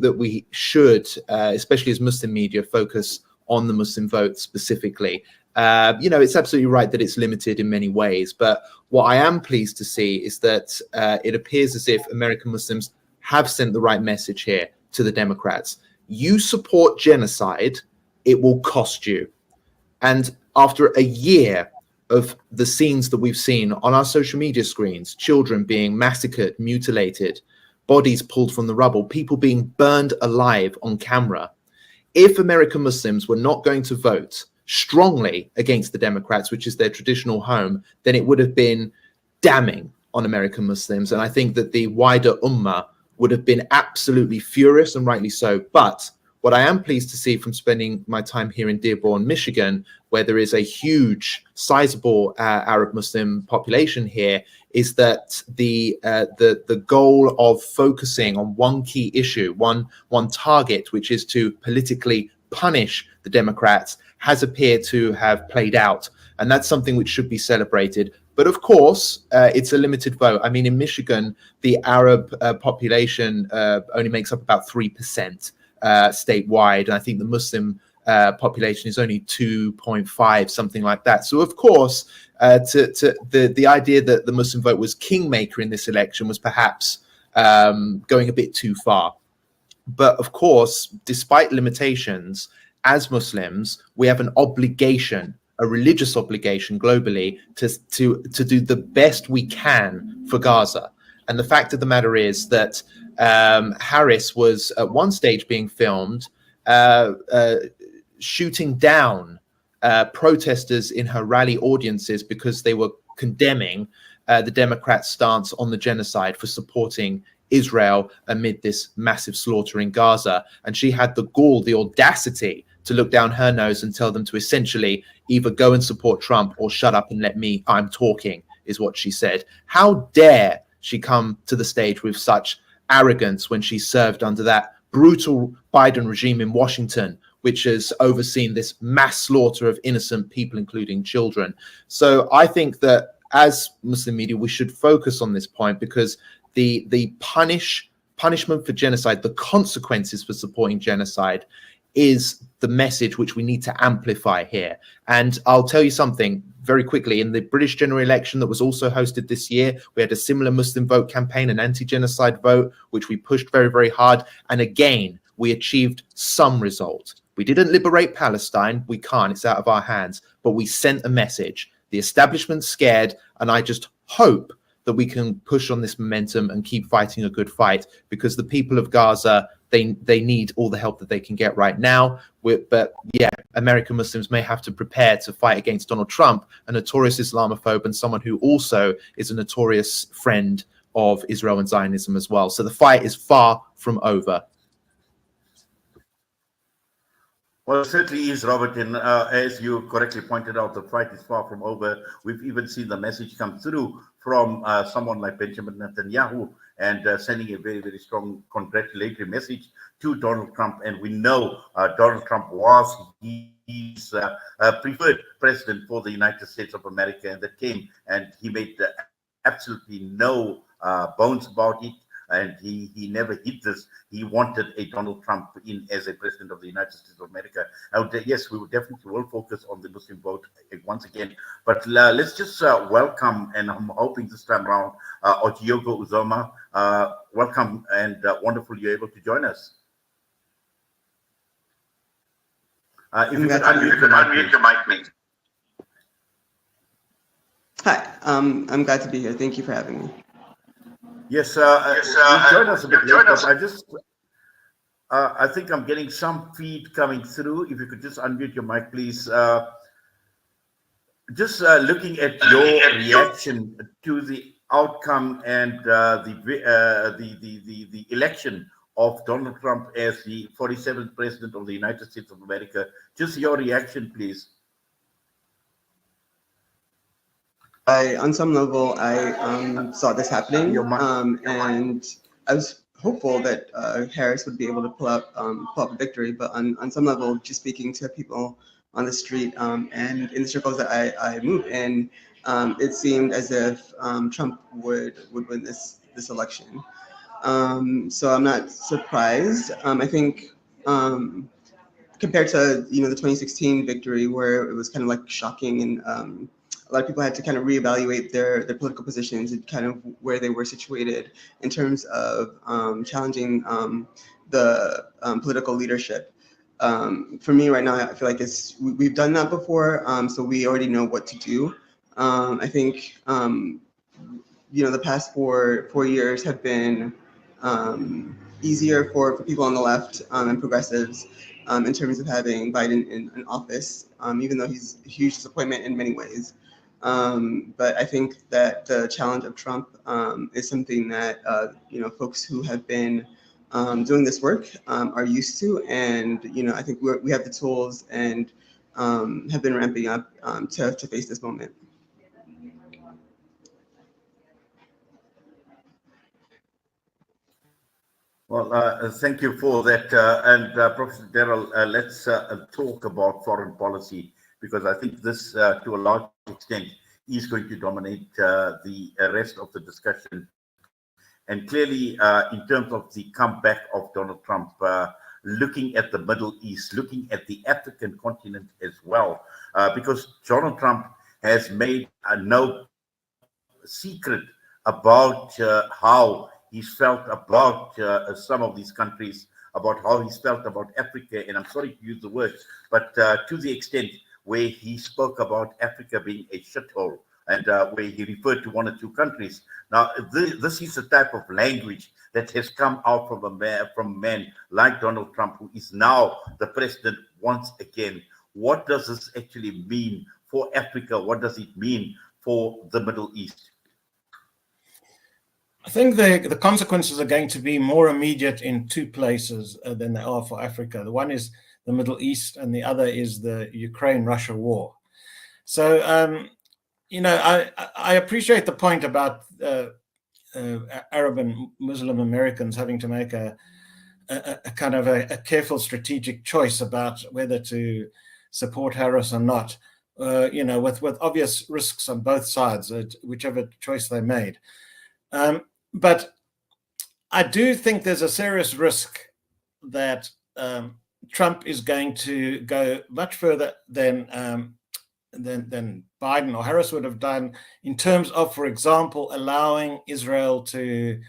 that we should, especially as Muslim media, focus on the Muslim vote specifically. It's absolutely right that it's limited in many ways, but what I am pleased to see is that it appears as if American Muslims have sent the right message here to the Democrats. You support genocide, it will cost you. And after a year of the scenes that we've seen on our social media screens, children being massacred, mutilated, bodies pulled from the rubble, people being burned alive on camera, if American Muslims were not going to vote strongly against the Democrats, which is their traditional home, then it would have been damning on American Muslims. And I think that the wider ummah would have been absolutely furious, and rightly so. But what I am pleased to see from spending my time here in Dearborn, Michigan, where there is a huge, sizable Arab Muslim population here, is that the goal of focusing on one key issue, one target, which is to politically punish the Democrats, has appeared to have played out. And that's something which should be celebrated. But of course, it's a limited vote. I mean, in Michigan, the Arab population only makes up about 3% statewide. And I think the Muslim population is only 2.5, something like that. So, of course, the idea that the Muslim vote was kingmaker in this election was perhaps going a bit too far. But of course, despite limitations, as Muslims, we have an obligation, a religious obligation globally to do the best we can for Gaza. And the fact of the matter is that Harris was at one stage being filmed shooting down protesters in her rally audiences because they were condemning the Democrats' stance on the genocide, for supporting Israel amid this massive slaughter in Gaza. And she had the gall, the audacity to look down her nose and tell them to essentially either go and support Trump or shut up and let me, I'm talking, is what she said. How dare she come to the stage with such arrogance when she served under that brutal Biden regime in Washington, which has overseen this mass slaughter of innocent people, including children. So I think that as Muslim media, we should focus on this point, because the punishment for genocide, the consequences for supporting genocide, is the message which we need to amplify here. And I'll tell you something very quickly. In the British general election that was also hosted this year, we had a similar Muslim vote campaign, an anti-genocide vote, which we pushed very, very hard. And again, we achieved some result. We didn't liberate Palestine. We can't. It's out of our hands. But we sent a message. The establishment's scared, and I just hope that we can push on this momentum and keep fighting a good fight, because the people of Gaza, they need all the help that they can get right now. But yeah, American Muslims may have to prepare to fight against Donald Trump, a notorious Islamophobe and someone who also is a notorious friend of Israel and Zionism as well. So the fight is far from over. Well, it certainly is, Robert, and as you correctly pointed out, the fight is far from over. We've even seen the message come through from someone like Benjamin Netanyahu, and sending a very, very strong congratulatory message to Donald Trump. And we know Donald Trump was his preferred president for the United States of America, and that came, and he made absolutely no bones about it. And he never hid this. He wanted a Donald Trump in as a president of the United States of America. Yes, we will definitely focus on the Muslim vote once again. But let's just welcome, and I'm hoping this time around, Odiogo Uzoma. Welcome, and wonderful you're able to join us. If you could unmute your mic, please. Hi, I'm glad to be here. Thank you for having me. Yes, join us a bit late, but I think I'm getting some feed coming through. If you could just unmute your mic, please. Just looking at your reaction to the outcome and the election of Donald Trump as the 47th president of the United States of America. Just your reaction, please. On some level, I saw this happening, and I was hopeful that Harris would be able to pull up a victory. But on some level, just speaking to people on the street and in the circles that I move in, it seemed as if Trump would win this election. So I'm not surprised. I think compared to the 2016 victory, where it was kind of like shocking, and a lot of people had to kind of reevaluate their political positions and kind of where they were situated in terms of challenging the political leadership. For me right now, I feel like we've done that before, so we already know what to do. I think the past 4 years have been easier for people on the left and progressives in terms of having Biden in office, even though he's a huge disappointment in many ways. But I think that the challenge of Trump is something that folks who have been doing this work are used to, and I think we have the tools and have been ramping up to face this moment. Well, thank you for that. And Professor Darrell, let's talk about foreign policy, because I think this, to a large extent, is going to dominate the rest of the discussion. And clearly, in terms of the comeback of Donald Trump, looking at the Middle East, looking at the African continent as well, because Donald Trump has made no secret about how he's felt about some of these countries, about how he's felt about Africa. And I'm sorry to use the word, but to the extent where he spoke about Africa being a shithole, and where he referred to one or two countries. Now, this is the type of language that has come out from a man like Donald Trump, who is now the president once again. What does this actually mean for Africa? What does it mean for the Middle East? I think the consequences are going to be more immediate in two places than they are for Africa. The one is the Middle East, and the other is the Ukraine-Russia war. So, I appreciate the point about Arab and Muslim Americans having to make a kind of a careful strategic choice about whether to support Harris or not, with obvious risks on both sides, whichever choice they made. But I do think there's a serious risk that Trump is going to go much further than Biden or Harris would have done in terms of, for example, allowing Israel to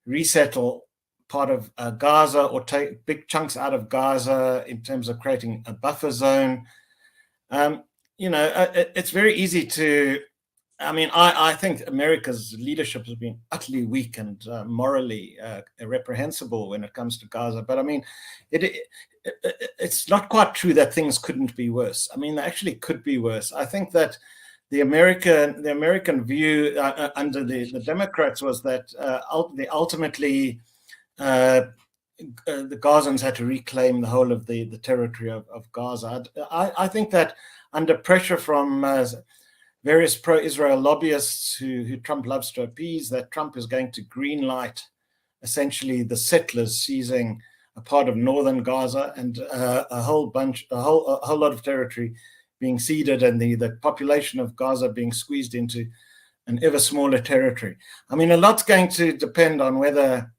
resettle part of Gaza or take big chunks out of Gaza in terms of creating a buffer zone. It's very easy to. I think America's leadership has been utterly weak and morally reprehensible when it comes to Gaza. But it's not quite true that things couldn't be worse. They actually could be worse. I think that the American view under the Democrats was that ultimately the Gazans had to reclaim the whole of the territory of Gaza. I think that under pressure from various pro-Israel lobbyists who Trump loves to appease, that Trump is going to greenlight essentially the settlers seizing a part of northern Gaza and a whole lot of territory being ceded, and the population of Gaza being squeezed into an ever smaller territory. A lot's going to depend on whether,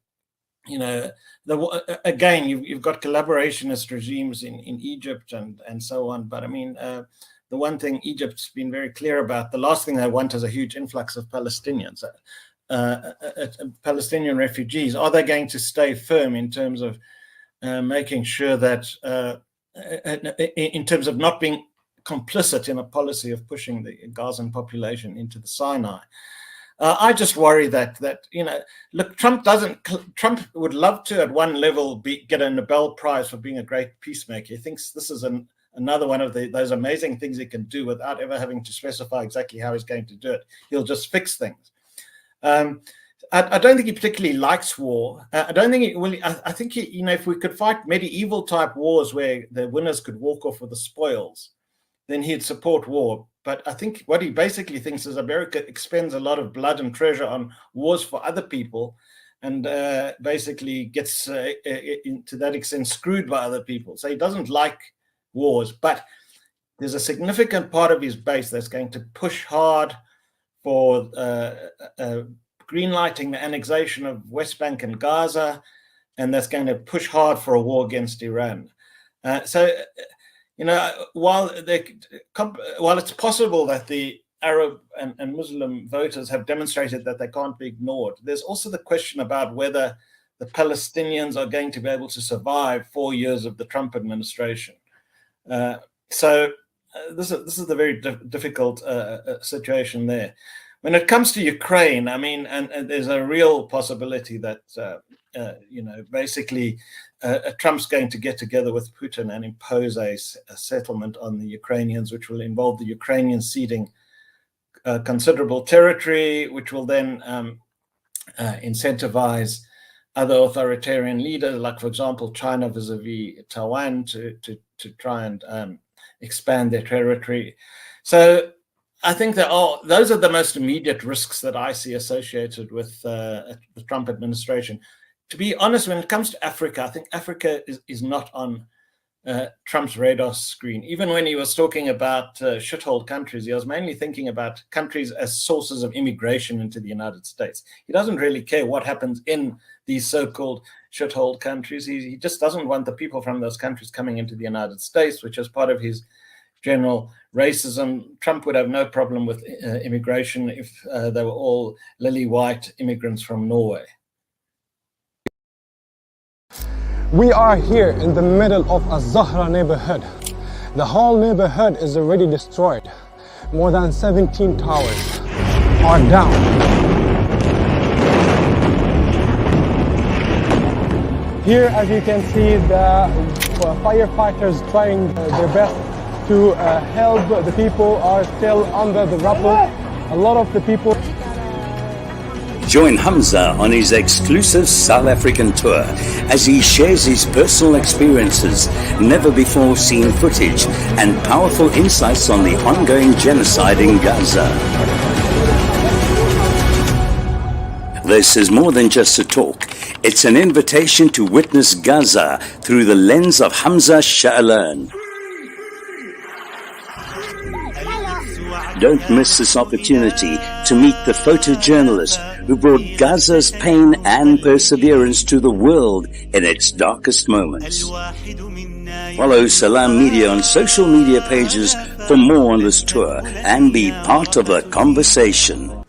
again, you've got collaborationist regimes in Egypt and so on, but the one thing Egypt's been very clear about, the last thing they want is a huge influx of Palestinians, Palestinian refugees. Are they going to stay firm in terms of making sure that, in terms of not being complicit in a policy of pushing the Gazan population into the Sinai? I just worry that look, Trump would love to at one level get a Nobel Prize for being a great peacemaker. He thinks this is another one of those amazing things he can do without ever having to specify exactly how he's going to do it. He'll just fix things. I don't think he particularly likes war. I don't think I think if we could fight medieval type wars where the winners could walk off with the spoils, then he'd support war. But I think what he basically thinks is America expends a lot of blood and treasure on wars for other people, and basically gets to that extent screwed by other people. So he doesn't like wars, but there's a significant part of his base that's going to push hard for greenlighting the annexation of West Bank and Gaza, and that's going to push hard for a war against Iran. While it's possible that the Arab and Muslim voters have demonstrated that they can't be ignored, there's also the question about whether the Palestinians are going to be able to survive 4 years of the Trump administration. This is a very difficult situation there. When it comes to Ukraine, I mean, and there's a real possibility that, basically Trump's going to get together with Putin and impose a settlement on the Ukrainians, which will involve the Ukrainians ceding considerable territory, which will then incentivize other authoritarian leaders, like, for example, China vis-a-vis Taiwan, to try and expand their territory. So I think those are the most immediate risks that I see associated with the Trump administration. To be honest, when it comes to Africa, I think Africa is not on Trump's radar screen. Even when he was talking about shithole countries, he was mainly thinking about countries as sources of immigration into the United States. He doesn't really care what happens in these so-called shithole countries. He just doesn't want the people from those countries coming into the United States, which is part of his general racism. Trump would have no problem with immigration if they were all lily white immigrants from Norway. We are here in the middle of a Zahra neighborhood. The whole neighborhood is already destroyed. More than 17 towers are down. Here, as you can see, the firefighters trying their best to help. The people are still under the rubble. A lot of the people. Join Hamza on his exclusive South African tour as he shares his personal experiences, never before seen footage, and powerful insights on the ongoing genocide in Gaza. This is more than just a talk. It's an invitation to witness Gaza through the lens of Hamza Sha'alan. Don't miss this opportunity to meet the photojournalist who brought Gaza's pain and perseverance to the world in its darkest moments. Follow Salam Media on social media pages for more on this tour and be part of the conversation.